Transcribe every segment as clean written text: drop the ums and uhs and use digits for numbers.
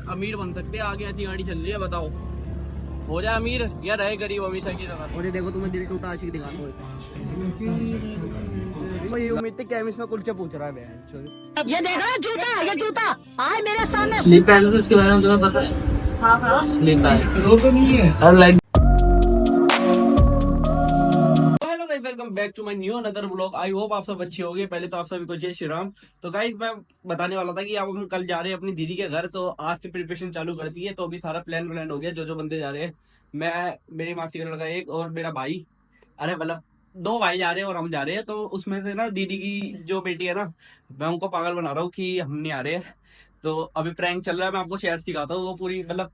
अमीर बन सकते हैं, आगे ऐसी गाड़ी चल रही है, बताओ हो जाए अमीर या रहे गरीब हमेशा की तरह। और ये देखो तुम्हें दिल टूटा आशिक दिखाना हो, ये उम्मीद थी केमिस्ट में कुलचा पूछ रहा है। ये देखा जूता, ये जूता आए मेरे सामने। स्लीप पैरालिसिस के बारे में तुम्हें पता है? हाँ। Sleep paralysis welcome back to my new another vlog. I hope आप सब अच्छे होंगे। पहले तो आप सभी को जय श्री राम। तो गाइस मैं बताने वाला था कि अब हम कल जा रहे हैं अपनी दीदी के घर, तो आज से प्रिपरेशन चालू कर दी है। तो अभी सारा प्लान हो गया, जो बंदे जा रहे हैं, मैं, मेरी मासी का लड़का एक और मेरा भाई, अरे मतलब 2 भाई जा रहे हैं और हम जा रहे हैं। तो उसमें से ना दीदी की जो बेटी है ना, मैं उनको पागल बना रहा हूँ कि हम नहीं आ रहे हैं। तो अभी प्रैंक चल रहा है, मैं आपको शेयर सिखाता हूँ। वो पूरी मतलब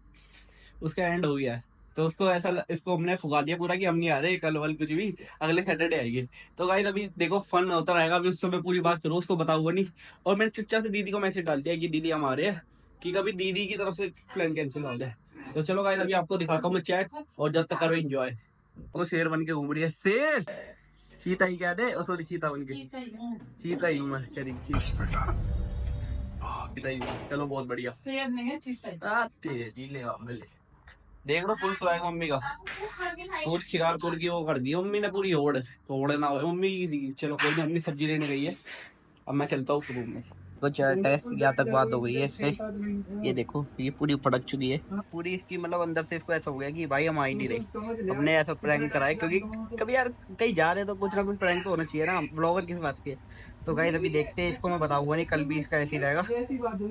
उसका एंड हो गया है, तो उसको ऐसा इसको हमने फुगा दिया पूरा कि हम नहीं आ रहे कल वल कुछ भी, अगले सैटरडे आएंगे। तो गाइस अभी देखो फन होता रहेगा, अभी उस समय पूरी बात करो, उसको बताऊंगा नहीं। और मैंने चुपचाप से दीदी को मैसेज डाल दिया कि दीदी हम आ रहे हैं, कि कभी दीदी की तरफ से प्लान कैंसिल हो जाए। तो चलो गाइस अभी आपको दिखाता हूँ मैं चैट, और जब तक करो एंजॉय। वो शेर बन के घूम रही है, शेर चीता ही क्या दे, सॉरी चीता बन के, चीता ही हूँ मैं, चीता ही हूँ। चलो बहुत बढ़िया, शेर नहीं है चीता ही। ले आओ ले, देख लो फुल स्वैग मम्मी का, पूरी शिकारपुर की वो कर दी मम्मी ने, पूरी ओढ़ ना हो मम्मी की। चलो कोई नहीं, मम्मी सब्जी लेने गई है, अब मैं चलता हूँ रूम में। तो चैट है, यहाँ तक बात हो गई है इससे। ये देखो ये पूरी फड़क चुकी है पूरी इसकी, मतलब अंदर से इसको ऐसा हो गया कि भाई हम आ ही नहीं रहे। हमने ऐसा प्रैंक कराया क्योंकि कभी यार कहीं जा रहे तो कुछ ना कुछ प्रैंक तो होना चाहिए ना, ब्लॉगर किस बात के। तो गाइस अभी देखते हैं, इसको मैं बताऊंगा नहीं, कल भी इसका ऐसे ही रहेगा,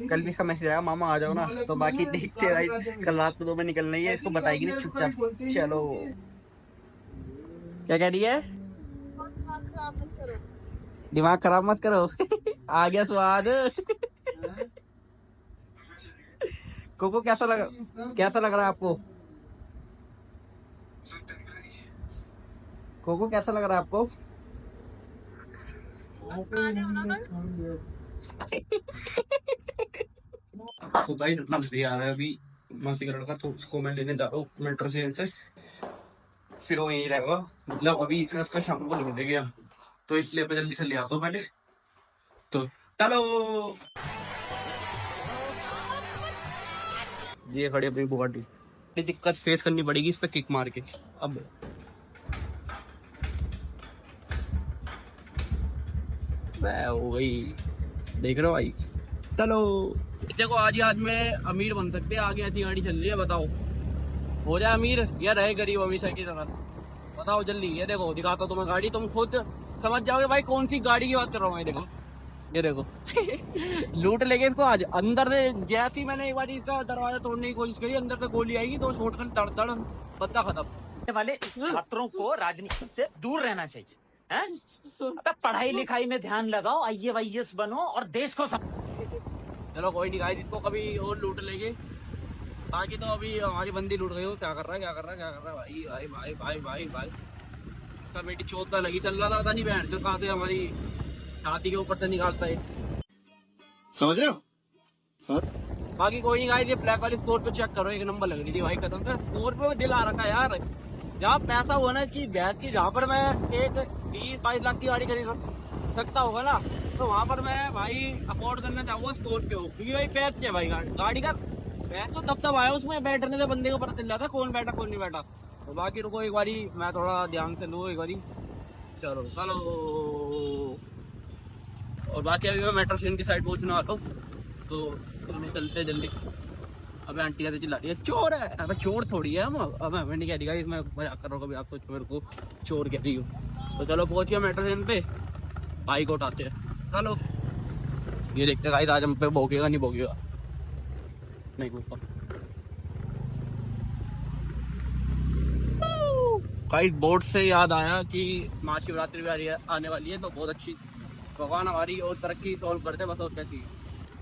कल भी इसका मैसेज आएगा मामा आ जाओ ना। तो बाकी देखते हैं भाई, कल रात को 2 बजे निकलना ही है, इसको बताएगी नहीं चुपचाप। चलो क्या कह रही है, दिमाग खराब मत करो आ गया स्वाद कोको कैसा लग रहा है आपको? कोको कैसा लग रहा है आपको? तो भाई इतना आ रहा है अभी मासी का लड़का, तो उसको मैं लेने जा रहा हूँ मेट्रो से, फिर वो यहीं रहेगा। मतलब अभी इसका शाम को नहीं मिलेगा, तो इसलिए मैं जल्दी से ले आता हूँ पहले। तो चलो, ये खड़ी अपनी बुगाटी, दिक्कत फेस करनी पड़ेगी इस पे किक मार के। अब मैं हो गई, देख रहे हो भाई। चलो देखो आज में अमीर बन सकते हैं, आगे ऐसी गाड़ी चल रही है, बताओ हो जाए अमीर या रहे गरीब हमेशा की तरह, बताओ जल्दी। ये देखो दिखाता हूँ तुम्हें गाड़ी, तुम खुद समझ जाओगे भाई कौन सी गाड़ी की बात कर रहा हूँ। ये देखो लूट लेंगे इसको आज। अंदर से जैसे ही मैंने एक बार इसका दरवाजा तोड़ने की कोशिश करी, अंदर से गोली आएगी, 2 शॉटगन तड़ बंदा खत्म। वाले छात्रों को राजनीति से दूर रहना चाहिए हैं? अबे पढ़ाई लिखाई में ध्यान लगाओ, IAS बनो और देश को चलो कोई नहीं गाइस, इसको कभी और लूट लेंगे। बाकी तो अभी हमारी बंदी लूट गई हो, क्या कर रहा है भाई भाई भाई भाई भाई भाई। इसका बेटी चौथा लगी चल रहा था, पता नहीं बहन जो कहाँ से हमारी छाती के ऊपर से निकालता है, समझ रहे हो? बाकी कोई नहीं गाइस, ये ब्लैक वाली स्कॉर्पियो चेक करो, 1 नंबर लग रही थी भाई, कदम से स्कॉर्पियो में दिल आ रखा है यार। जहाँ पैसा हुआ ना इसकी भैंस की, जहाँ पर मैं एक 20-22 लाख की गाड़ी खरीद सकता होगा ना, तो वहाँ पर मैं भाई अफोर्ड करना चाहूंगा स्कॉर्पियो, क्योंकि भाई पैसे है भाई गाड़ी का पैसे तो तब आया, उसमें बैठने से बंदे को पता चल जाता कौन बैठा कौन नहीं बैठा। तो बाकी रुको एक बारी, मैं थोड़ा ध्यान से लूँ एक बारी। चलो और बाकी अभी मैं मेट्रो स्टेशन की साइड पहुंचने वाला हूँ, तो चलो चलते जल्दी। अबे आंटी आते चिल्ला रही है चोर है, अबे चोर थोड़ी है हम, अब हमें नहीं कह रही गाइस, मैं मजाक कर रहा हूँ, कभी आप सोचो मेरे को चोर कह रही हूँ। तो चलो पहुंच गया मेट्रो स्टेशन पे, बाइक उठाते हैं। चलो ये देखते गाइस आज हम पे भोगेगा नहीं भोगेगा, नहीं भोगता गाइस। बोर्ड से याद आया कि महाशिवरात्रि भी आने वाली है, तो बहुत अच्छी भगवान हमारी और तरक्की सॉल्व करते, बस और क्या चाहिए।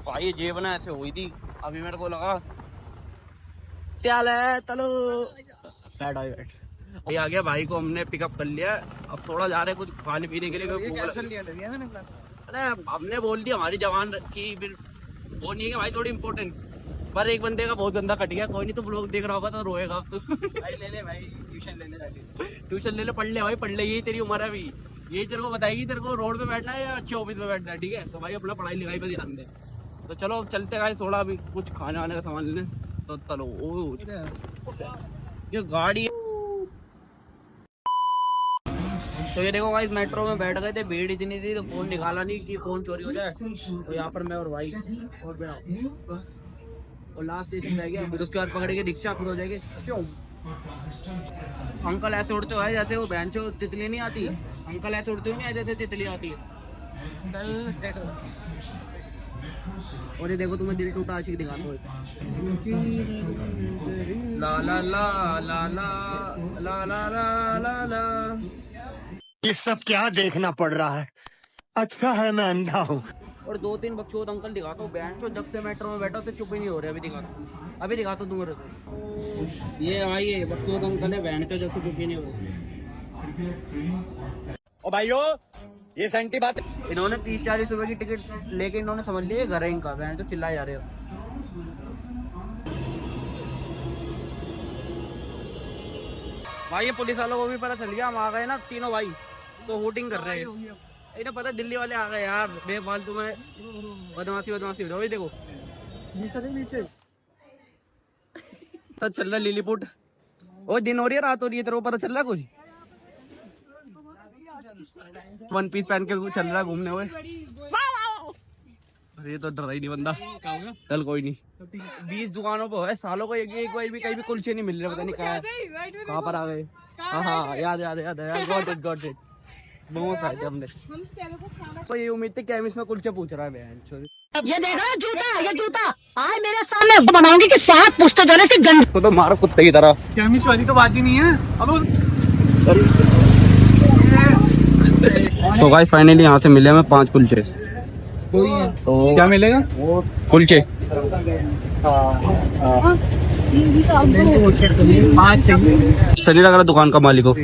भाई ये जेब ना ऐसे हुई थी, अभी मेरे को लगा चल है, चलो बैठ भाई आ गया, भाई को हमने पिकअप कर लिया। अब थोड़ा जा रहे हैं कुछ खाने पीने के लिए, अरे हमने बोल दिया हमारी जवान की, फिर वो नहीं है कि भाई थोड़ी इम्पोर्टेंस, पर एक बंदे का बहुत गंदा कट गया। कोई नहीं, तुम लोग देख रहा होगा तो रोएगा अब तू भाई ले ले भाई, ट्यूशन ले ले, पढ़ ले भाई पढ़ ले, यही तेरी उम्र है अभी, यही तेरे को बताएगी तेरे को रोड पे बैठना है या अच्छे ऑफिस में बैठना है, ठीक है? तो भाई अपना पढ़ाई लिखाई पे ध्यान दे। तो चलो अब चलते गाइस, थोड़ा अभी कुछ खाने वाने का सामान लेने। तो चलो ये गाड़ी। तो ये देखो गाइस, मेट्रो में बैठ गए थे, भीड़ इतनी थी तो फोन निकाला नहीं कि फोन चोरी हो जाए। तो यहाँ पर मैं और भाई और और लास्ट स्टेशन रह गया, फिर उसके बाद पकड़ेंगे रिक्शा, फिर हो जाएगी शो। अंकल ऐसे उड़ते हुए जैसे वो बहन चो तितली नहीं आती, अंकल ऐसे उड़ते हुए नहीं आए जैसे तितली आती है। और ये देखो तुम्हें दिल टूटा आशिक दिखाता हूँ। ला ला ला ला ला ला ला ला ला ला। ये सब क्या देखना पड़ रहा है? अच्छा है मैं अंधा हूँ। और 2-3 बकचोद अंकल दिखाता हूँ, बहन चो जब से मेट्रो में बैठा तो चुप ही नहीं हो रहे। अभी दिखाता हूँ तुम्हारे को। ये आइए बकचोद अंकल है, बहन चो जब से चुप ही नहीं हो रहे। ओ भाइयों, ये सैंटी बात। इन्होंने 30-40 रुपए की टिकट लेके इन्होंने समझ लिया घर है इनका, बहन तो चिल्लाए जा रहे हो। भाई ये पुलिस वालों को भी पता चल गया हम आ गए ना तीनों भाई, तो होटिंग कर रहे हैं। इन्हें पता दिल्ली वाले आ गए यार, बेफालतू में बदमाशी हो रहा है। देखो नीचे तो चल रहा लिलीपुट। ओ दिन हो रही है रात हो रही है, तेरे को पता चल रहा है कुछ? वन पीस पहन के चल रहा है घूमने हुए। अरे तो डरा ही नहीं बंदा। चल कोई नहीं, 20 दुकानों पर है, सालों को एक बार भी कहीं भी कुलचे नहीं मिल रहे, पता नहीं कहाँ पर आ गए। हाँ याद है, गॉट इट। बहुत खाए थे हमने। तो ये उम्मीद थी क्या इसमें कुलचे पूछ रहा है। ये देखा जूता, ये जूता आज मेरे सामने बनाऊंगी कि 7 पुश्ते जो है इसके गंदे तो मारो कुत्ते की तरह। कैमिस वाली तो बात ही नहीं है। अब तो गाइस फाइनली यहाँ से मिले हमें 5 कुलचे। तो क्या मिलेगा? कुलचे 5 चाहिए। सनी लग रहा दुकान का मालिक हो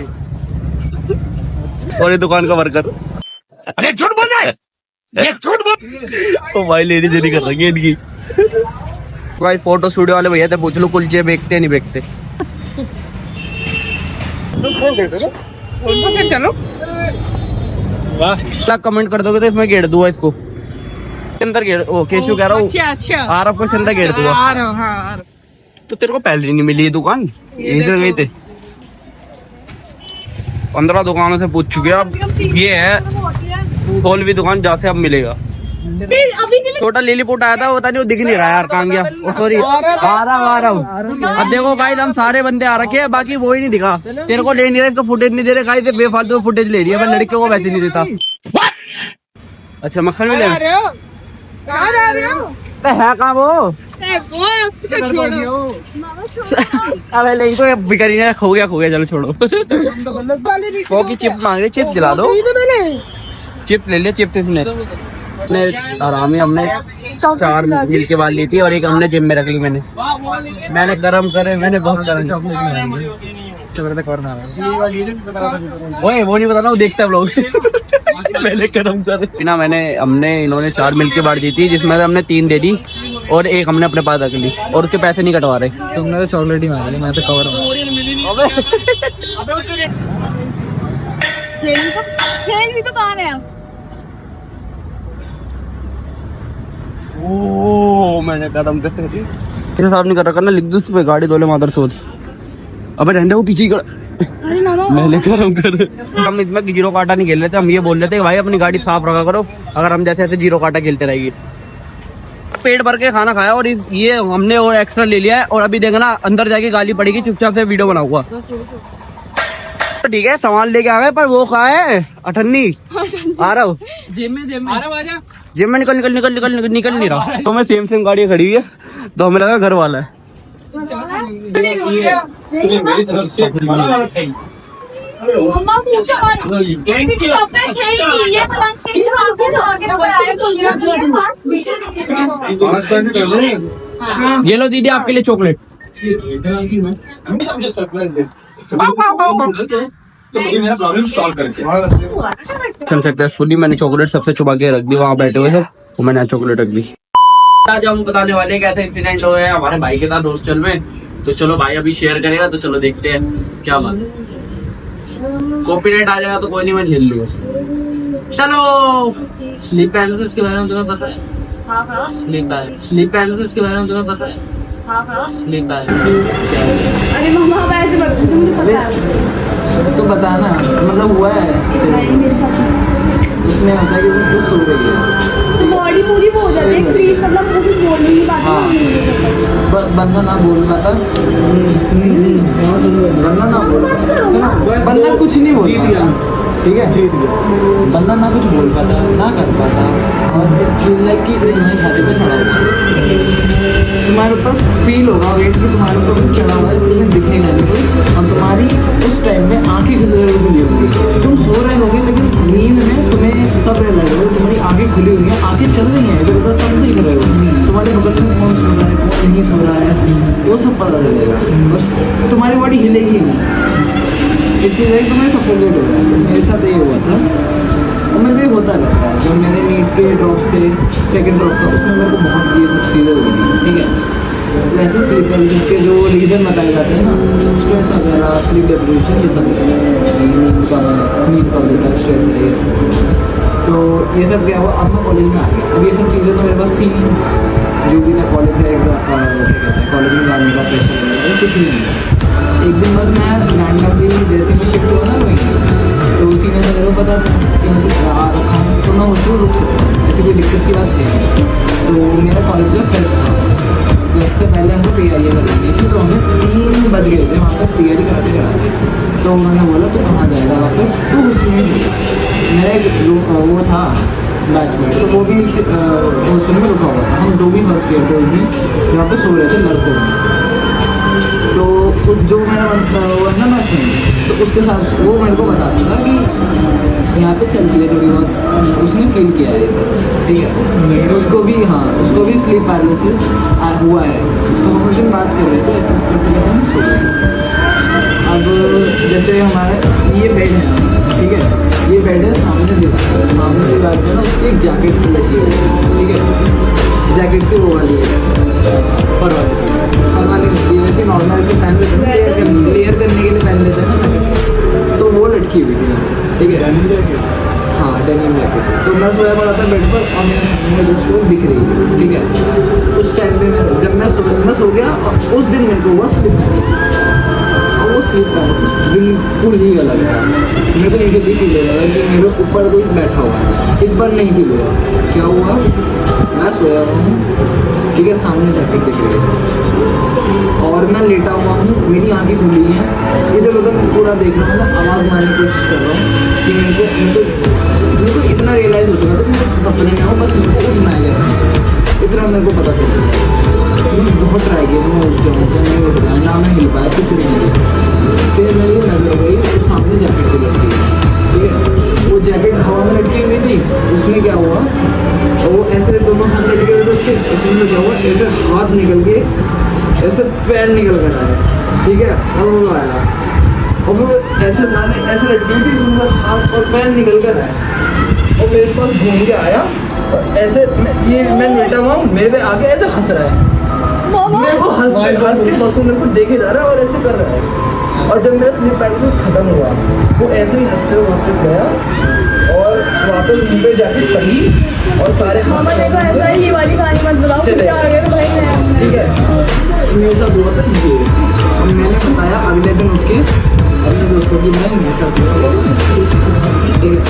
और ये दुकान का वर्कर। अरे झूठ बोल रहा है, ये झूठ बोल। ओ भाई लेनी देनी कर रही है इनकी। भाई फोटो स्टूडियो वाले भैया थे, पूछ लो कुलचे बेचते नहीं बेचते। चलो वाह, कमेंट कर दोगे तो इसमें गेड़ दूंगा इसको अंदर गेड़। ओ केशु कह रहा हूँ अच्छा आरफ को अंदर गेड़ दूंगा। आ रहा हूँ, हाँ आ रहा हूँ। तो तेरे को पहले नहीं मिली ये दुकान, यहीं से गए थे। 15 दुकानों से पूछ चुके अब ये है 16वीं दुकान जहाँ से अब मिलेगा। छोटा लिलीपुट आया था, पता नहीं वो दिख नहीं रहा यार, कहाँ गया? सॉरी आ रहा हूँ। अब देखो गाइस हम सारे बंदे आ रखे हैं, बाकी वो ही नहीं दिखा। तेरे को ले नहीं रहे, इसको फुटेज नहीं दे रहे गाइस, बेफालतू फुटेज ले रही है, मैं लड़कियों को वैसे नहीं देता। अच्छा मक्खन भी ले कहाँ जा रहे हो? है कहाँ वो? अबे नहीं तो बिकारी ने खो गया चलो छोड़ो। वो की चिप मांग रही, चिप दिला दो। चिप ले लिया, चिप ने आराम ही हमने 4 मिल के बाद ली थी और एक हमने जिम में रख ली। मैंने गरम करे, मैंने बहुत गरम। ओए वो नहीं बताना, वो देखता है लोग। मैंने गरम करे बिना हमने इन्होंने 4 मिल के बांट दी थी, जिसमें से हमने 3 दे दी और एक हमने अपने पास रख ली और उसके पैसे नहीं कटवा रहे। तुमने तो चॉकलेट ही मांगा, मैं तो कवर भी तो कहाँ है? ओ मैंने कदम कैसे साफ नहीं कर रखा ना, लिख दो उस पे गाड़ी धोले मादर सोच। अबे रहने वो पीछे अरे मामा मैंने गरम कर। हम इसमें जीरो काटा नहीं खेल रहे थे, हम ये बोल रहे थे भाई अपनी गाड़ी साफ रखा करो, अगर हम जैसे ऐसे जीरो काटा खेलते रहेंगे। पेट भर के खाना खाया और ये हमने और एक्स्ट्रा ले लिया है और अभी देखना अंदर जाके गाली पड़ेगी, चुपचाप से वीडियो बनाऊंगा। तो ठीक है सामान लेके आ गए, पर वो कहा है अठन्नी आ रहा हूँ जिम में आ रहा आजा। जिम में निकल नहीं रहा। तो मैं सेम गाड़ी खड़ी है तो हमें लगा घर वाला है। मेरी तरफ से मम्मा पूछो ये लो दीदी आपके लिए चॉकलेट। सक्सेसफुली मैंने चॉकलेट सबसे छुपा के रख दी, वहाँ बैठे हुए सब तो मैंने चॉकलेट रख दी। आज हम बताने वाले हैं कैसे इंसिडेंट हुए हैं हमारे भाई के साथ हॉस्टल में। तो चलो भाई अभी शेयर करेगा, तो चलो देखते हैं क्या बात है। कॉपीराइट आ जाएगा तो कोई नहीं, मैं झेल लूंगा। चलो स्लीप पैरालिसिस के बारे में तुम्हें पता है? हाँ हाँ स्लीप पैरालिसिस के बारे में तुम्हें पता है? हाँ हाँ। स्लीप पैरालिसिस क्या है? अरे मम्मा आप ऐसे करते हो, मुझे पता है। तो बताना, मतलब हुआ है नहीं मेरे साथ उसमें होता है कि उसको सो रही है तो बॉडी पूरी वो हो जाती है फ्रीज, मतलब वो कुछ बोल नहीं पाती। हाँ। बंदा ना बोल पाता, बंदा ना बोल पाता, बंदा कुछ नहीं बोल पाता, ठीक है, बंदा ना कुछ बोल पाता ना कर पाता, और फील लाइक कि कोई तुम्हारी छाती पे चढ़ा हुआ है, तुम्हारे ऊपर फील होगा वेट कि तुम्हारे ऊपर कुछ चढ़ा हुआ है, तुम्हें दिखने लगे कोई, और तुम्हारी उस टाइम में आंखें खुली होंगी, तुम सो रहे होगे लेकिन नींद में तुम्हें सब लग रहा है, तुम्हारी आंखें खुली हुई हैं, आंखें चल रही हैं, इधर उधर सब देख रहे हो, तुम्हारे बगल में कौन सो रहा है कौन नहीं सो रहा है वो सब पता चलेगा, बस तुम्हारी बॉडी हिलेगी ही नहीं, इट फील लाइक तुम्हें सफोकेट हो रहा है। तो मेरे साथ ये हुआ था और मेरे को ये होता रहता है, जब मैंने नीट के ड्रॉप से सेकंड ड्रॉप था उसमें मेरे को बहुत ये सब चीज़ें हुई थी, ठीक है। वैसे स्लीप पैरालिसिस के जो रीज़न बताए जाते हैं ना, स्ट्रेस वगैरह, स्लीप डिप्रेशन, ये सब नींद कम लेता है, स्ट्रेस है ये सब। तो ये सब क्या हुआ, अब मैं कॉलेज में आ गया, अब ये सब चीज़ें तो मेरे पास थी नहीं, जो भी था कॉलेज का एग्जाम, क्या कहते हैं, कॉलेज में जाने का प्रेशर वगैरह कुछ भी नहीं। एक दिन बस मैं रैंडमली जैसे मैं शिफ्ट हुआ ना वहीं, तो उसी ने मेरे को पता था कि मैं आ रखा हूँ तो मैं हॉस्टल रुक सकता हूँ, ऐसी कोई दिक्कत की बात नहीं है। तो मेरा कॉलेज का फेस्ट था, फेस्ट से पहले हमको तैयारियाँ करनी थी, तो हमें 3 बज गए थे वहाँ पर तैयारी कराते, तो उन्होंने बोला तो कहाँ जाएगा वापस, तो हॉस्टल में मेरा एक वो था बैचमेट, तो वो भी हॉस्टल में रुका हुआ था, हम 2 भी फर्स्ट ईयर थे उस दिन, यहाँ पर सो रहे थे लड़कों में। तो जो मेरा वो है ना बैचमेट, तो उसके साथ वो मेरे को बताता था कि यहाँ पे चलती है थोड़ी बहुत, उसने फील किया है ये सब, ठीक है, तो उसको भी, हाँ उसको भी स्लीप पैरालिसिस हुआ है। तो हम उस दिन बात कर रहे थे, तो करते करते हम सो गए। अब जैसे हमारे ये बेड है ना, ठीक है, ये बेड है सामने दीवार पे ना उसकी एक जैकेट लगी हुई है, ठीक है, जैकेट की वो वाली है फर वाली लगती है, वैसे नॉर्मल ऐसे पहन लेते हैं, लेयर करने के लिए पहन लेते हैं ना जैकेट, तो वो लटकी हुई थी, ठीक है, हाँ डेनिम जैकेट। तो मैं सोया पड़ा था बेड पर और मेरे सामने में जस्ट वो दिख रही थी, ठीक है। उस टाइम पे जब मैं सो गया, और उस दिन मेरे को हुआ स्लीप पैरालिसिस, और वो स्लीप पैरालिसिस बिल्कुल ही अलग है। मेरे को यूजुअली फील हो रहा है कि मेरे ऊपर कोई बैठा हुआ है, इस बार नहीं फील हुआ। क्या हुआ, मैं सोया हुआ हूँ, ठीक है, सामने जैकेट दिख रही है और मैं लेटा हुआ हूँ, मेरी आंखें खुली हैं, इधर उधर पूरा देख रहा हूँ, मैं आवाज़ मारने की कोशिश कर रहा हूँ कि मेरे को इतना रियलाइज़ हो चुका था कि मैं सपने में हूँ, बस मेरे को उठना है, इतना मेरे को पता चल गया। मैंने बहुत ट्राई किया मैं उठ जाऊँ, तो नहीं उठ पाया, ना मैं हिल पाया, कुछ भी नहीं। फिर मेरी नजर गई उस सामने जैकेट की लटकी, ठीक है, वो जैकेट हवा में लटकी हुई थी, उसमें क्या हुआ, वो ऐसे दोनों हाथ लटके हुए थे उसके, उसमें से क्या हुआ, ऐसे हाथ निकल के ऐसे पैर निकल कर आया, ठीक है, और वो आया, और फिर ऐसे था ऐसे लटकी हुई थी, उसमें हाथ और पैर निकल कर आया और मेरे पास घूम के आया, और ऐसे मैं लेटा हुआ हूँ, मेरे पे आके ऐसे हंस रहा है, मेरे को हंस के बस मेरे को देखे जा रहा है और ऐसे कर रहा है। और जब मेरा स्लीप पैरालिसिस खत्म हुआ, वो ऐसे ही हंसते हुए वापस गया और वापस मुंह पे जाके टंगी और सारे मामा देखो ऐसा ही, ये वाली कहानी मत बताओ, चले। क्या आ गया तो भाई मैं, ठीक है, मेरे साथ हुआ था ये, और मैंने बताया अगले दिन उठ के अपने दोस्तों की, भाई मेरे साथ हुआ, ठीक है,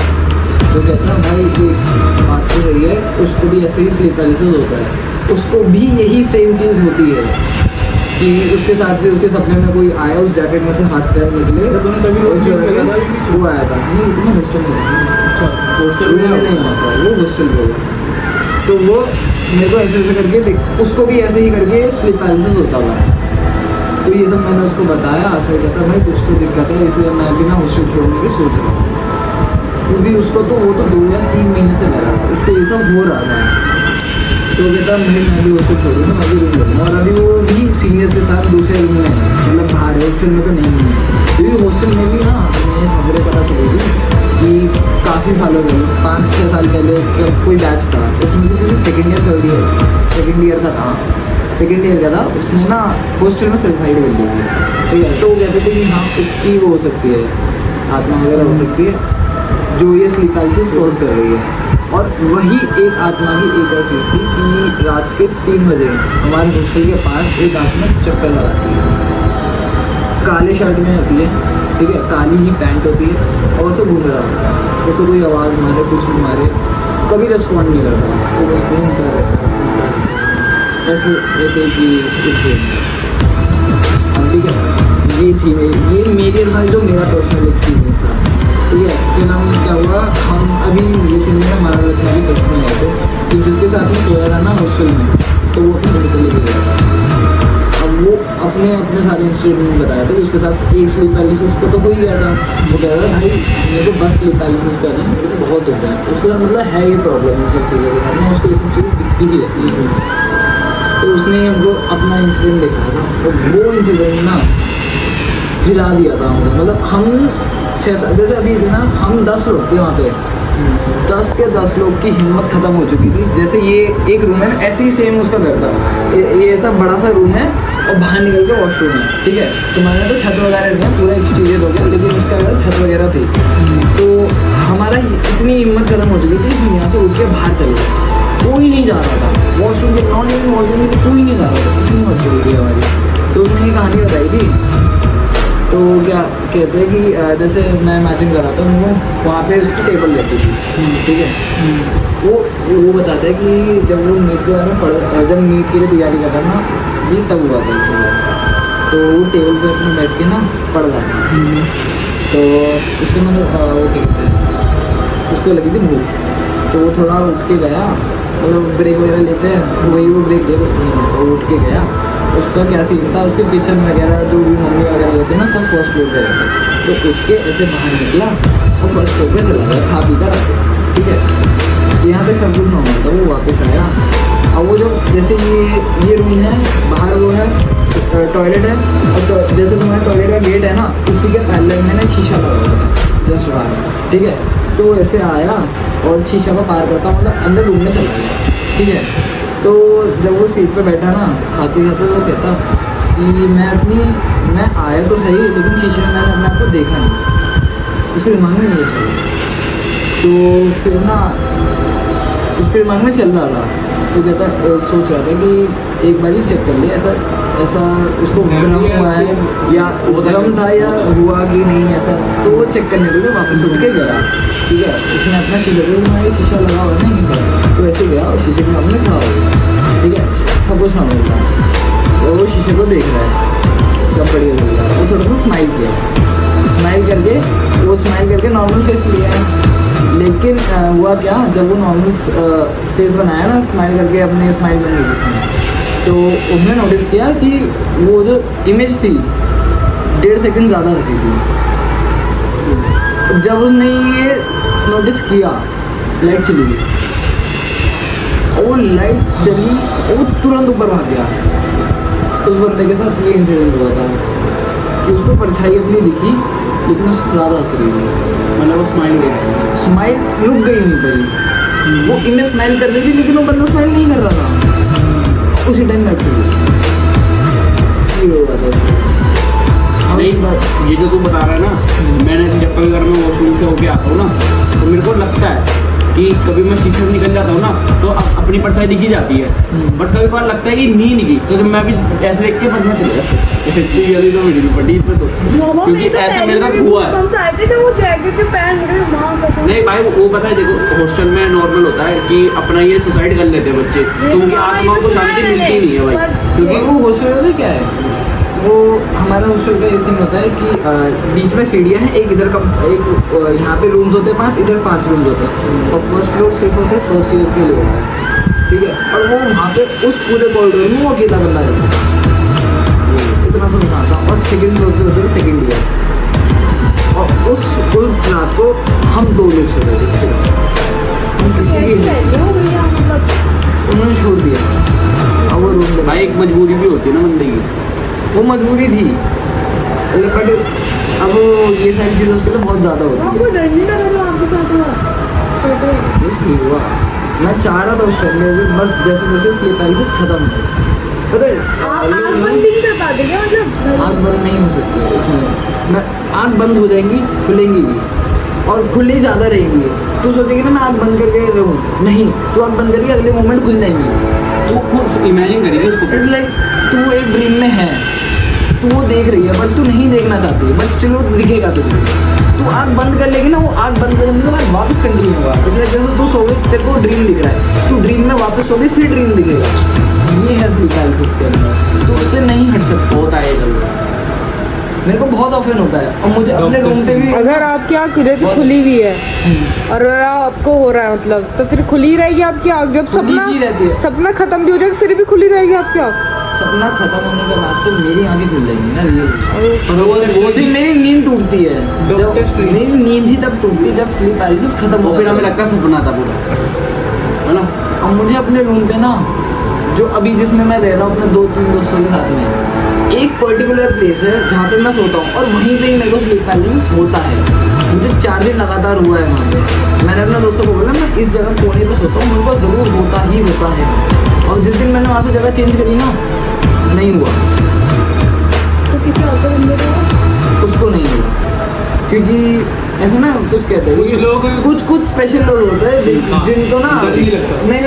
तो कहता भाई कि बात तो सही है, उसको भी ऐसे ही स्लीप पैरालिसिस होता है, उसको भी यही सेम चीज़ होती है कि उसके साथ भी उसके सपने में कोई आया, उस जैकेट में से हाथ पैर निकले, उस जगह पे वो आया था, नहीं वो तो मैं हॉस्टल में, हॉस्टल में नहीं हुआ था, वो हॉस्टल में हुआ। तो वो मेरे को ऐसे ऐसे करके उसको भी ऐसे ही करके स्लीप पैरालिसिस होता हुआ है। तो ये सब मैंने उसको बताया, फिर कहता भाई कुछ तो दिक्कत है, इसलिए मैं भी ना हॉस्टल छोड़ने की सोच रहा हूँ, क्योंकि उसको तो वो तो 2 या 3 महीने से रह रहा था, उसको ये सब हो रहा था। तो कहता भाई मैं भी उसको छोड़ूंगा, मैं भी रूम लूँगा, और अभी वो भी सीनियर्स के साथ दूसरे रूम में है, मतलब बाहर है, हॉस्टल में तो नहीं है, क्योंकि हॉस्टल में भी ना हमें खबरें पता चली थी कि काफ़ी सालों पहले 5-6 साल पहले जब कोई बैच था, उसमें से किसी सेकेंड ईयर का था, सेकेंड ईयर का था, उसने ना हॉस्टल में सुसाइड कर ली थी, ठीक है। तो वो कहते थे कि हाँ उसकी वो हो सकती है, आत्मा वगैरह हो सकती है जो ये स्लीप पैरालिसिस कॉज कर रही है। और वही एक आत्मा की एक और चीज़ थी कि रात के 3 बजे हमारे हॉस्टल के पास एक आत्मा चक्कर लगाती है, काले शर्ट में होती है, ठीक है, काली ही पैंट होती है और उससे घूम रहा होता है। उसको कोई आवाज़ मारे, कुछ भी मारे, कभी रिस्पॉन्ड नहीं करता, वो बस घूमता रहता है, ऐसे ऐसे कि कुछ ठीक है। ये थी ये मेरे साथ जो मेरा पर्सनल एक्सपीरियंस था, ठीक है। फिर हम क्या हुआ, हम अभी रिसेंटली हमारा लखनऊ फर्स्ट में आए थे, तो जिसके साथ में सोया था ना हॉस्टल में, तो वो अपने घर पर लेके गया था। अब वो अपने अपने सारे इंसिडेंट बताया था कि उसके साथ एक स्लीप पैरालिसिस को तो हो ही गया था। वो कह रहा था भाई मेरे को बस स्लीप पैरालिसिस का नहीं, मेरे को बहुत होता है। उसके साथ मतलब है ये प्रॉब्लम इन सब चीज़ों के साथ में, उसको ये सब चीज़ें दिखती ही रहती है। तो उसने हमको अपना इंसिडेंट दिखाया था और वो इंसिडेंट ना हिला दिया था हमको। मतलब हम 6 जैसे अभी ना हम 10 लोग थे वहाँ पे, 10 के 10 लोग की हिम्मत ख़त्म हो चुकी थी। जैसे ये एक रूम है ना, ऐसे ही सेम उसका घर था, ये ऐसा बड़ा सा रूम है और बाहर निकल के वॉशरूम है, ठीक है। तो मैंने तो छत वगैरह नहीं है, पूरा एक्सटीरियर हो गया, लेकिन उसका घर छत वगैरह थी। तो हमारा इतनी हिम्मत ख़त्म हो चुकी थी कि यहाँ से उठ के बाहर चले गए, कोई नहीं जा रहा था वॉशरूम के, नॉन लिविंग वॉशरूम में कोई नहीं जा रहा था, इतनी हो चुकी थी हमारी। तो उसने ये कहानी बताई थी। तो क्या कहते हैं कि जैसे मैं इमेजिन कर रहा था उनको, वहाँ पे उसकी टेबल रहती थी, ठीक है। वो बताता है कि जब वो नीट के बारे में जब नीट के लिए तैयारी कर रहा ना, ये तब हुआ था उसके बाद। तो वो टेबल पे अपने बैठ के ना पढ़ रहा था, तो उसके मतलब वो क्या कहते हैं, उसको लगी थी भूख, तो वो थोड़ा उठ के गया, मतलब ब्रेक वगैरह लेते हैं तो वही वो ब्रेक लिया 10 मिनट, वो उठ के गया। उसका क्या सीन था, उसके किचन वगैरह जो भी मम्मी वगैरह रहते हैं ना, सब फर्स्ट फ्लोर पे रहते। तो उठ के ऐसे बाहर निकला और फर्स्ट फ्लोर पे चला गया, खा पी कर आते, ठीक है। यहाँ तक सब कुछ नॉर्मल था। वो वापस आया, अब वो जो जैसे ये रूम है, बाहर वो है टॉयलेट है, और जैसे तुम्हारे टॉयलेट का गेट है ना, उसी के पैरेलल में ना शीशा लगा हुआ था जस्ट बाहर, ठीक है। तो ऐसे आया और शीशा को पार करता मतलब अंदर रूम में चला गया, ठीक है। तो जब वो सीट पे बैठा ना खाते खाते, तो वो कहता कि मैं आया तो सही, लेकिन शीशे में मैंने अपने आप को देखा नहीं। उसके दिमाग में ये चल, तो फिर ना उसके दिमाग में चल रहा था, तो कहता सोच रहा था कि एक बार ही चेक कर लिया, ऐसा उसको भ्रम हुआ है या भ्रम था या हुआ कि नहीं ऐसा। तो वो चेक करने के लिए वापस उठ के गया, ठीक है। उसने अपना शीशा देखा, ये शीशा लगा हुआ है नहीं था, तो ऐसे गया और शीशे के सामने खड़ा हो गया, ठीक है। सब कुछ नॉर्मल था, और वो शीशे को देख रहा है, सब बढ़िया चल रहा है। वो थोड़ा सा स्माइल किया, स्माइल करके नॉर्मल फेस लिया, लेकिन हुआ क्या, जब वो नॉर्मल फेस बनाया ना स्माइल करके, अपने स्माइल बन गई उसमें, तो उन्होंने नोटिस किया कि वो जो इमेज थी 1.5 सेकंड ज़्यादा हंसी थी। जब उसने ये नोटिस किया, लाइट चली गई, और वो लाइट चली, वो तुरंत ऊपर भाग गया। उस बंदे के साथ ये इंसिडेंट हुआ था कि उसको परछाई अपनी दिखी, लेकिन उससे ज़्यादा हंस रही थी, मतलब वो स्माइल रुक गई नहीं पड़ी। वो इमेज स्माइल कर रही थी, लेकिन वो बंदा स्माइल नहीं कर रहा था, उसी टाइम लाइट चली गई। ये हुआ था नहीं, ये जो तू बता रहा है ना, मैंने जब कभी अगर मैं वॉशरूम से होके आता हूँ ना, तो मेरे को लगता है कि कभी मैं शीशे से निकल जाता हूँ ना, तो अपनी परछाई दिखी जाती है, बट कभी बार लगता है कि नहीं निकली, तो जब मैं भी ऐसे देख के पढ़ना चले जाता अच्छी वाली तो मेरी पड़ी इसमें, तो क्योंकि ऐसा मेरे साथ हुआ है। हम सारे थे जब वो जैकेट के पैर निकले, मां कसम। नहीं भाई, वो पता है, देखो हॉस्टल में नॉर्मल होता है कि अपना ये सुसाइड कर लेते हैं बच्चे, तो उनकी आत्मा को शांति मिलती नहीं है भाई, क्योंकि वो हॉस्टल में क्या है, वो हमारा हॉस्टल का ये सीन होता है कि बीच में सीढ़ियाँ हैं, एक इधर का एक यहाँ पे रूम्स होते हैं 5, इधर 5 रूम्स होते हैं, और फर्स्ट फ्लोर सिर्फ और सिर्फ फर्स्ट ईयर्स के लिए होता है, ठीक है। और वो वहाँ पे उस पूरे कॉरिडोर में वो अकेला बंदा रहता है, इतना सुनसान था। और सेकेंड फ्लोर पे होते हैं सेकेंड ईयर, और उस रात को हम 2 लोग सोते थे सिर्फ, हम किसी की उन्होंने छोड़ दिया। और वो रूम भाई एक मजबूरी भी होती है ना बंदे की, वो मजबूरी थी, बट अब ये सारी चीज़ें उसके लिए बहुत ज़्यादा होती आपको डर नहीं लगा जो आपके साथ हुआ? इसलिए हुआ, मैं चाह रहा था उस टाइम में, बस जैसे जैसे स्लीप पैरालिसिस खत्म हो, पता है आँख बंद भी नहीं कर पाते क्या, मतलब आँख बंद नहीं हो सकती उसमें, मैं आँख बंद हो जाएंगी, खुलेंगी भी, और खुली ज़्यादा रहेंगी। तू सोचेगी ना मैं आँख बंद करके रहूँ, नहीं, तू आँख बंद करके अगले मोमेंट खुल जाएंगी। तू खुद इमेजिन करिए उसको। इट्स लाइक तू एक ड्रीम में है, तू वो देख रही है बट तू नहीं देखना चाहती, बट स्टिल वो दिखेगा तुझे। तू आँख बंद कर लेगी ना, वो आँख बंद करने के बाद वापस कंटिन्यू होगा। इट्स लाइक जैसे तू सो गई, तेरे को ड्रीम दिख रहा है, तू ड्रीम में वापस सो गई, फिर ड्रीम दिखेगा। ये है स्लीप पैरालिसिस के अंदर, तो उससे नहीं हट सकता। होता है जब मेरे को बहुत ऑफन होता है, और मुझे अपने रूम पे भी अगर आपकी आँख इधर से खुली हुई है और अगर आपको हो रहा है मतलब, तो फिर खुली रहेगी आपकी आँख। जब खुली ही रहती है। सपना खत्म भी हो जाएगा फिर भी खुली रहेगी आपकी आँख। सपना खत्म होने के बाद तो मेरी आँखें खुल जाएंगी ना, रियल। वो फिर मेरी नींद टूटती है, जब मेरी नींद ही तब टूटती है जब स्लीप पैरालिसिस खत्म हो। फिर हमें लगता है सपना था पूरा, है ना। और मुझे अपने रूम पे ना, जो अभी जिसमें मैं रह रहा हूँ अपने 2-3 दोस्तों के साथ में, एक पर्टिकुलर प्लेस है जहाँ पे मैं सोता हूँ, और वहीं पे ही मेरे को स्लीप पैरालिसिस होता है। मुझे 4 दिन लगातार हुआ है वहाँ पे। मैंने अपने दोस्तों को बोला मैं इस जगह कोने पे सोता हूँ, मेरे को ज़रूर होता ही होता है। और जिस दिन मैंने वहाँ से जगह चेंज करी ना, नहीं हुआ। तो किसी और को बंदे को उसको नहीं हुआ, क्योंकि ऐसा ना कुछ कहते हैं, कुछ लोग कुछ स्पेशल लोग होते हैं जिनको ना डर नहीं लगता। नहीं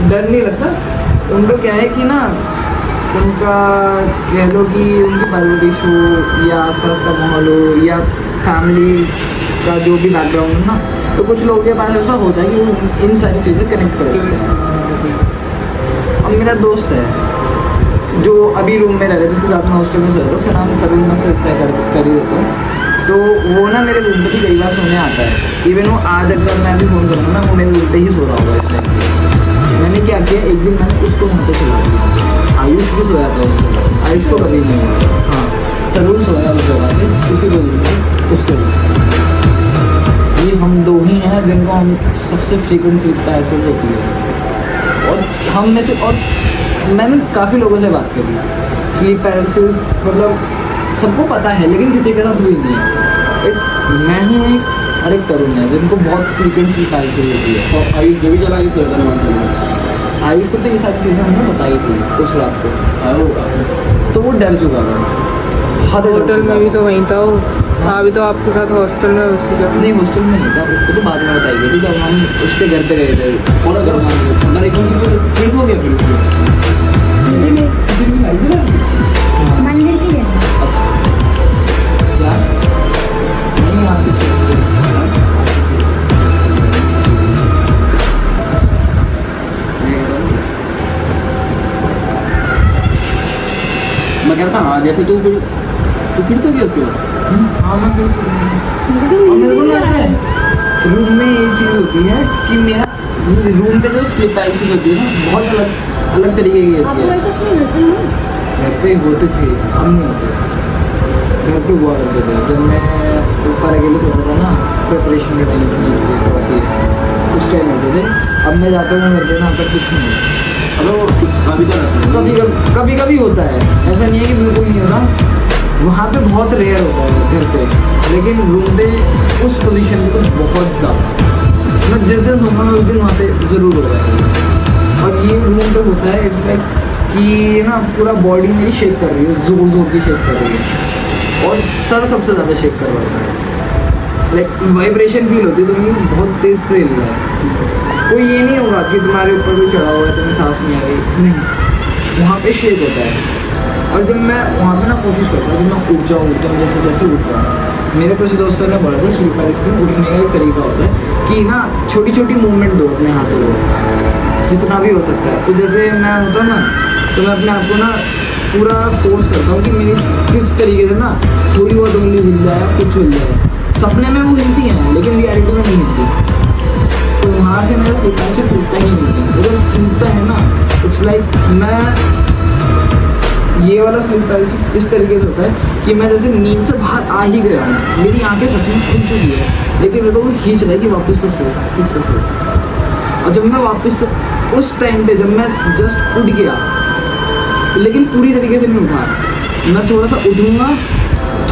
डर नहीं लगता। उनका क्या है कि ना, उनका कह लो कि उनकी परवरिश हो या आसपास का माहौल हो या फैमिली का जो भी बैकग्राउंड है ना, तो कुछ लोगों के पास ऐसा होता है कि वो इन सारी चीज़ें कनेक्ट कर देते हैं। अब मेरा दोस्त है जो अभी रूम में रह रहा है, जिसके साथ मैं हॉस्टल में सोया था, उसका नाम तरुण, मैं स्पेसिफाई कर ही देता हूँ। तो वो ना मेरे रूम पे भी कई बार सोने आता है। इवन वो आज अगर मैं भी फ़ोन करूँगा ना, वो मेरे रूम पे ही सो रहा होगा इस टाइम। मैंने क्या किया, एक दिन मैंने उसको वहाँ पे सुला दिया। आयुष भी सोया था उससे, आयुष को कभी नहीं हुआ। हाँ, तरुण सोया उस जगह पे, उसी रूम पे, उसके लिए। ये हम 2 ही हैं जिनको हम सबसे फ्रीक्वेंट स्लीप पैरालिसिस होती है। और हम में से, और मैंने काफ़ी लोगों से बात करी, स्लीप पैरालिसिस मतलब सबको पता है लेकिन किसी के साथ हुई नहीं है। इट्स मैं हूँ एक और एक तरुण है जिनको बहुत फ्रीक्वेंट स्लीप पैरालिसिस होती है। और आयुष जो भी चला के सोया था वहाँ आयुष को तो ये सारी चीज़ें हमने बताई थी उस रात को, तो वो डर चुका था, बहुत डर होटल चुका में भी था। तो वहीं था वो। हाँ, अभी तो आपके साथ हॉस्टल में उसी जगह। नहीं, हॉस्टल में नहीं था, उसको तो बाद में बताई गई थी जब हम उसके घर पे गए थे। और अगर अंदर एकदम से फिर हो गया फिर मंदिर में मंदिर की जगह अच्छा क्या नहीं आप मैं कहता हाँ, जैसे तू फिर सो गया उसके बाद। हाँ मैं फिर मुझे तो और नींद मेरे को ही ना नहीं आ रहा है। रूम में ये चीज़ होती है कि मेरा रूम पे जो स्लीप पैरालिसिस होती है ना, बहुत अलग तरीके की आप होती लोग है। ऐसे अपने घर पे ही हो? घर पे होते थे, अब नहीं होते। घर पे हुआ करते थे जब मैं ऊपर अकेले सोता था ना, प्रिपरेशन के टाइम पे उस टाइम होते थे। अब मैं जाता हूँ घर पे ना, तब कुछ नहीं होता। अबे वो अभी तो रहता है। कभी कभी होता है, ऐसा नहीं है कि बिल्कुल नहीं होता। वहाँ पे बहुत रेयर होता है घर पे, लेकिन रूम पे उस पोजीशन पे तो बहुत ज़्यादा। मैं जिस दिन सोऊंगा उस दिन वहाँ पे ज़रूर होगा। और ये रूम पे होता है, इट्स लाइक कि ना पूरा बॉडी मेरी शेक कर रही है, ज़ोर ज़ोर की शेक कर रही है, और सर सबसे ज़्यादा शेक कर रहा होता है। लाइक वाइब्रेशन फील होती है, तो मुझे बहुत तेज़ से हिल रहा है। कोई ये नहीं होगा कि तुम्हारे ऊपर कोई चढ़ा हुआ है, तुम्हें सांस नहीं आ रही, नहीं, वहाँ पे शेक होता है। और जब मैं वहाँ पे ना कोशिश करता हूँ कि मैं उठ जाऊँ जैसे जैसे उठ जाऊँ। मेरे कुछ दोस्तों ने बोला था स्लीप पैरालिसिस में उठने का एक तरीका होता है कि ना छोटी छोटी मूवमेंट दो अपने हाथों को, जितना भी हो सकता है। तो जैसे मैं होता हूँ ना, तो मैं अपने आप को ना पूरा फोर्स करता हूँ कि मेरी किस तरीके से ना थोड़ी बहुत उंगली हिल जाए, कुछ हिल जाए। सपने में वो हिलती हैं लेकिन रियलिटी में नहीं हिलती। तो वहाँ से मेरा स्लीप पैरालिसिस टूटता ही नहीं है। जब टूटता है ना, इट्स लाइक मैं ये वाला स्लीप पैरालिसिस इस तरीके से होता है कि मैं जैसे नींद से बाहर आ ही गया हूँ, मेरी आंखें सच में खुल चुकी है, लेकिन मेरे को वो खींच रहा है कि वापस से सो, इससे सो। और जब मैं वापस से उस टाइम पे जब मैं जस्ट उठ गया, लेकिन पूरी तरीके से नहीं उठा, मैं थोड़ा सा उठूँगा,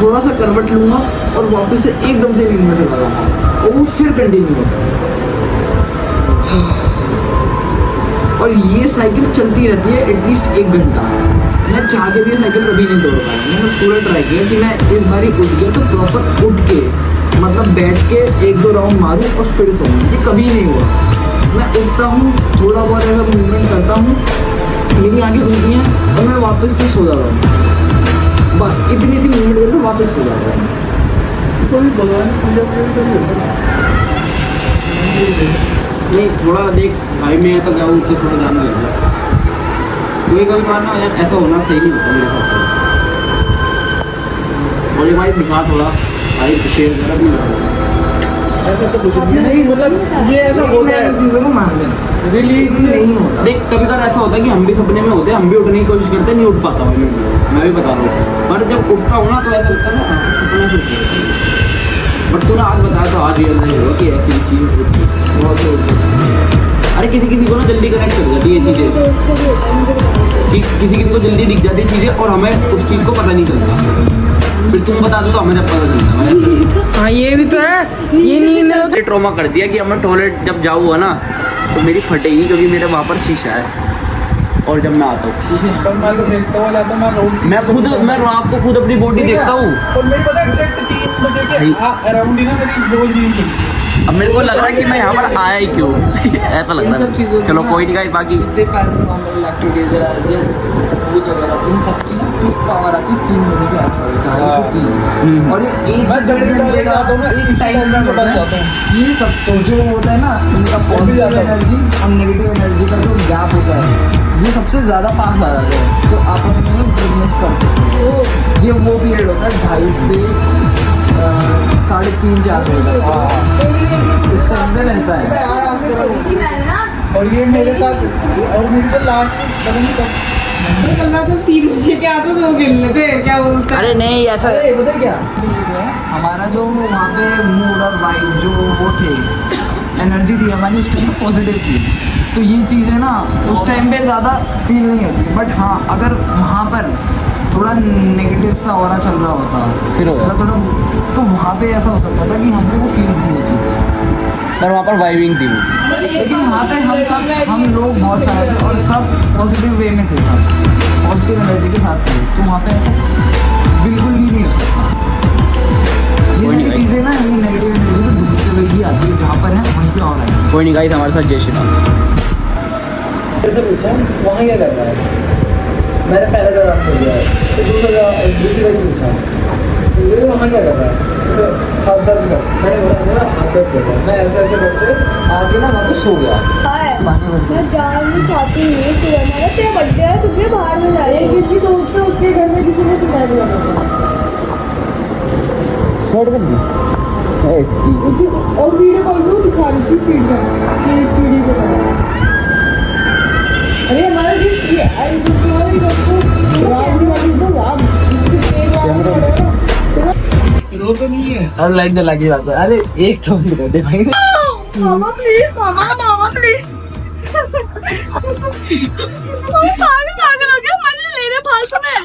थोड़ा सा करवट लूँगा और वापस से एकदम से नींद में चला जाऊँगा, और वो फिर कंटिन्यू होता है। और ये साइकिल चलती रहती है एटलीस्ट 1 घंटा। मैं चाह के भी ये साइकिल कभी नहीं तोड़ पाया। मैंने पूरा ट्राई किया कि मैं इस बार ही उठ गया तो प्रॉपर उठ के मतलब बैठ के 1-2 राउंड मारूं और फिर सोऊं, ये कभी नहीं हुआ। मैं उठता हूँ, थोड़ा बहुत ऐसा मूवमेंट करता हूँ, मेरी आंखें खुलती हैं और मैं वापस से सो जाता हूँ। बस इतनी सी मूवमेंट करके वापस सो जाता हूँ। नहीं थोड़ा देख भाई, मैं तो क्या उससे थोड़ा ध्यान लगा। कोई कभी बार ना यार ऐसा होना सही नहीं होता मेरे साथ। और ये भाई दिखा थोड़ा भाई, शेयर कर अपनी बात। ऐसा तो कुछ नहीं, मतलब ये ऐसा होता है, चीज़ों को मान लें रिलीज नहीं होता। देख कभी कभार ऐसा होता है कि हम भी सपने में होते हैं, हम भी उठने की कोशिश करते हैं, नहीं उठ पाता हूँ मैं भी बता रहा हूँ। पर जब उठता हूँ ना तो ऐसा लगता है ना सपना फिर से। बट तूने आज बताया तो आज रियल नहीं हुआ कि ऐसी चीज़ होती है। बहुत से होती है। अरे किसी किसी को ना जल्दी कनेक्ट कर जाती है ये चीज़ें, किसी को जल्दी दिख जाती है चीज़ें और हमें उस चीज़ को पता नहीं चलता। फिर तुम बता दो तो हमें जब पता चलता है। हाँ ये भी तो है, ये नींद में तो ट्रॉमा कर दिया कि अब मैं टॉयलेट जब जाऊँगा ना तो मेरी फटेगी, क्योंकि मेरे वहाँ पर शीशा है। और जब मैं आता हूँ पर मैं तो देखता हुआ जाता हूँ, मैं रोज मैं रात को खुद अपनी बॉडी देखता हूँ। और मेरी पता है एग्जैक्ट 3 बजे के अराउंड ही ना मेरी रोज नींद खुलती है। अब मेरे को लग रहा है कि मैं यहाँ पर आया ही क्यों, ऐसा लग इन रहा सब चीज़ों है। चलो कोई नहीं गाइस, बाकी जितने पैरानॉर्मल एक्टिविटीज है, भूत वगैरह, इन सब की ना पीक पावर आती है 3 बजे के आसपास, 2:30 से 3। और ये एक मैं जब भी टॉयलेट जाता हूँ ना एक टाइम में होता बच है, जाता हूँ। ये सब तो जो होता है ना, इनका पॉजिटिव एनर्जी और नेगेटिव एनर्जी का जो गैप होता है, ये सबसे ज़्यादा पास आ जाता है, तो आपस में बिजनेस कर सकते हैं। ये वो पीरियड होता है 2:30 से 3:30-4 बजे तक, इसके अंदर रहता है। और ये मेरे साथ, और मेरी तो लास्ट पता नहीं कब कल रात को 3 बजे के आते तो गिर लेते क्या बोलते हैं। अरे नहीं ऐसा अरे पता है क्या, हमारा जो वहाँ पे मूड और वाइब जो वो थे, एनर्जी थी हमारी उस टाइम पॉजिटिव थी, तो ये चीज़ें ना उस टाइम पे ज़्यादा फील नहीं होती। बट हाँ, अगर वहाँ पर थोड़ा नेगेटिव सा ऑरा चल रहा होता फिर होगा। मतलब थोड़ा, तो वहाँ पे ऐसा हो सकता था कि हम लोग को फील होनी चाहिए। पर वहाँ पर वाइबिंग थी वो। लेकिन वहाँ पे हम लोग बहुत सारे थे और सब पॉजिटिव वे में थे, सब पॉजिटिव एनर्जी के साथ थे, तो वहाँ पे ऐसा बिल्कुल भी नहीं हो सकता। ये सारी चीज़ें ना, ये नेगेटिव एनर्जी को ढूंढते हुए ही आती है, जहाँ पर है वहीं पे और है। कोई नहीं गाइस, हमारे साथ जय श्री राम। ऐसा पूछा वहाँ क्या कर रहा है, मैंने पहला जवाब दे दिया है, तो दूसरी बार पूछा तो ये वहाँ क्या कर रहा है, तो हाथ दर्द कर, मैंने बोला मेरा हाथ दर्द कर रहा है, मैं ऐसे ऐसे करते आके ना वहाँ पे सो गया। मैं जानना चाहती हूँ सुबह में तेरा बर्थडे है, तुझे बाहर में जा रही है किसी दोस्त से, उसके घर में किसी ने सुना दिया और वीडियो कॉल में दिखा रही थी सीढ़ी का कि इस सीढ़ी पे बना है। अरे हमारा जिस ये अरे जो तुम्हारे दोस्तों राम वाली तो राम इसके तेज राम पड़ेगा चलो रो तो नहीं है। अरे लाइट जला के जाता है, अरे एक तो बंद कर दे भाई। मामा प्लीज मामा प्लीज पागल हो गया, मजे ले रहे फालतू में।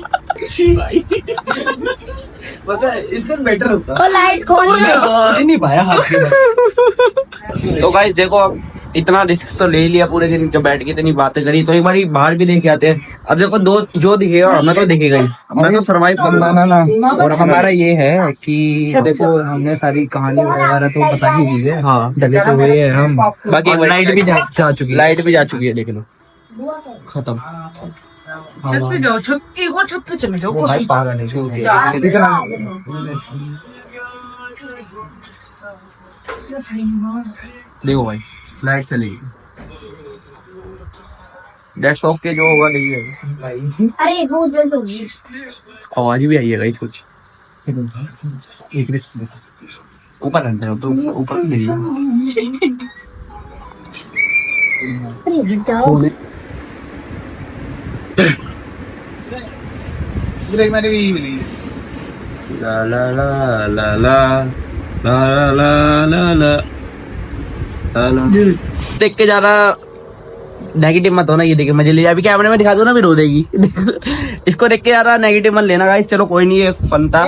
पता है इससे बेटर होता, और लाइट खोल सोच नहीं पाया हाथ के। तो गाइस देखो, अब इतना रिस्क तो ले लिया, पूरे दिन जब बैठ के इतनी बातें करी, तो एक बार बाहर भी देख के आते हैं। अब देखो दो जो दिखेगा हमें तो दिखेगा ही, मैं तो सर्वाइव करना ना। और हमारा ये है कि देखो हमने सारी कहानी वगैरह तो बता ही दी है, हाँ डले तो हुए हैं हम, बाकी और लाइट भी जा चुकी है, लाइट भी जा चुकी है, देख लो खत्म। छत पे जाओ, छत पे चले जाओ। भाई पागल है देखो भाई लाइट चलेगी, डेट्स ओके, जो होगा नहीं है। अरे बहुत जल्द होगी। आवाज भी आई है गाइस कुछ, ऊपर रहते हो तो ऊपर नहीं अरे जाओ ब्रेक मैंने भी मिली। ला ला ला ला ला ला ला ला ला ला। देख के ज्यादा नेगेटिव मत होना, ये देखे मजे ले, अभी कैमरे में दिखा दो ना भी रो देगी। इसको देख के ज्यादा नेगेटिव मत लेना गाइस। चलो कोई नहीं, ये फन था,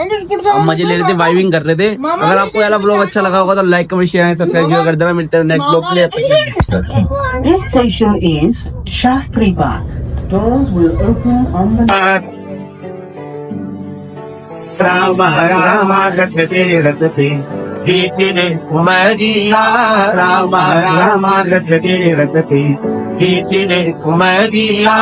हम मजे ले रहे थे, वाइबिंग कर रहे थे। अगर आपको वाला ब्लॉग अच्छा लगा होगा तो लाइक कमेंट शेयर सब्सक्राइब कर देना। मिलते हैं नेक्स्ट ब्लॉग के लिए। This station is Shastribat. Doors will open on the Ram Ram रटते रटते हीतिरे कुमारिया राम राम रटते रटते हीतिरे कुमारिया